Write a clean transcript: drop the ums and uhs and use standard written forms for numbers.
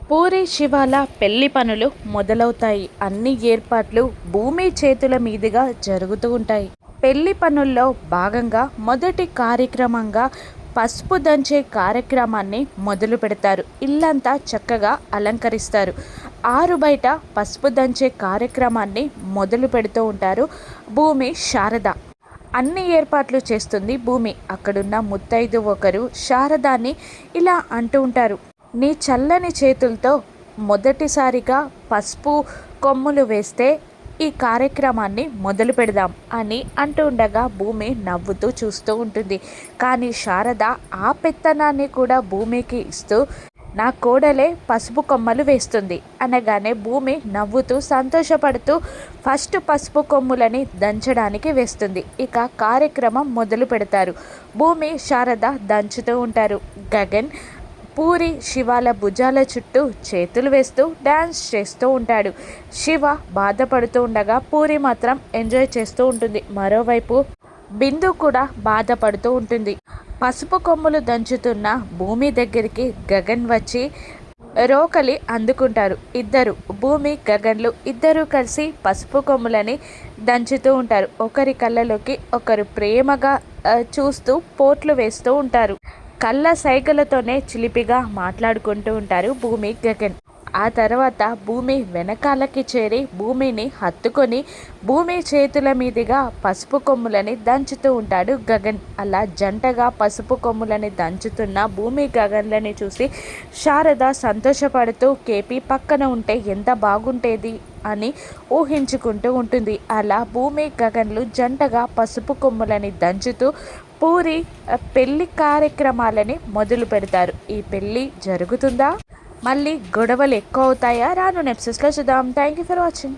పూరి శివాల పెళ్లి పనులు మొదలవుతాయి. అన్ని ఏర్పాట్లు భూమి చేతుల మీదుగా జరుగుతూ ఉంటాయి. పెళ్లి పనుల్లో భాగంగా మొదటి కార్యక్రమంగా పసుపు దంచే కార్యక్రమాన్ని మొదలు పెడతారు. ఇల్లంతా చక్కగా అలంకరిస్తారు. ఆరు బయట పసుపు దంచే కార్యక్రమాన్ని మొదలు పెడుతూ ఉంటారు భూమి శారద. అన్ని ఏర్పాట్లు చేస్తుంది భూమి. అక్కడున్న ముత్తైదు ఒకరు శారదాన్ని ఇలా అంటూ ఉంటారు. నీ చల్లని చేతులతో మొదటిసారిగా పసుపు కొమ్ములు వేస్తే ఈ కార్యక్రమాన్ని మొదలు పెడదాం అని అంటూ ఉండగా భూమి నవ్వుతూ చూస్తూ ఉంటుంది. కానీ శారద ఆ పెత్తనాన్ని కూడా భూమికి ఇస్తూ నా కోడలే పసుపు కొమ్మలు వేస్తుంది అనగానే భూమి నవ్వుతూ సంతోషపడుతూ ఫస్ట్ పసుపు కొమ్ములని దంచడానికి వేస్తుంది. ఇక కార్యక్రమం మొదలు పెడతారు. భూమి శారద దంచుతూ ఉంటారు. గగన్ పూరి శివాల భుజాల చుట్టూ చేతులు వేస్తూ డ్యాన్స్ చేస్తూ ఉంటాడు. శివ బాధపడుతూ ఉండగా పూరి మాత్రం ఎంజాయ్ చేస్తూ ఉంటుంది. మరోవైపు బిందు కూడా బాధపడుతూ ఉంటుంది. పసుపు కొమ్ములు దంచుతున్న భూమి దగ్గరికి గగన్ వచ్చి రోకలి అందుకుంటారు. ఇద్దరు భూమి గగన్లు ఇద్దరూ కలిసి పసుపు కొమ్ములని దంచుతూ ఉంటారు. ఒకరి కళ్ళలోకి ఒకరు ప్రేమగా చూస్తూ పోట్లు వేస్తూ ఉంటారు. కళ్ళ సైగలతోనే చిలిపిగా మాట్లాడుకుంటూ ఉంటారు భూమి గగన్. ఆ తర్వాత భూమి వెనకాలకి చేరి భూమిని హత్తుకొని భూమి చేతుల మీదుగా పసుపు కొమ్ములని దంచుతూ ఉంటాడు గగన్. అలా జంటగా పసుపు కొమ్ములని దంచుతున్న భూమి గగన్లని చూసి శారద సంతోషపడుతూ కేపీ పక్కన ఉంటే ఎంత బాగుంటేది అని ఊహించుకుంటూ ఉంటుంది. అలా భూమి గగన్లు జంటగా పసుపు కొమ్ములని దంచుతూ పూరి పెళ్లి కార్యక్రమాలని మొదలు పెడతారు. ఈ పెళ్ళి జరుగుతుందా? మళ్ళీ గొడవలు ఎక్కువ అవుతాయా? రాను ఎపిసోడ్స్లో చూద్దాం. Thank you for watching.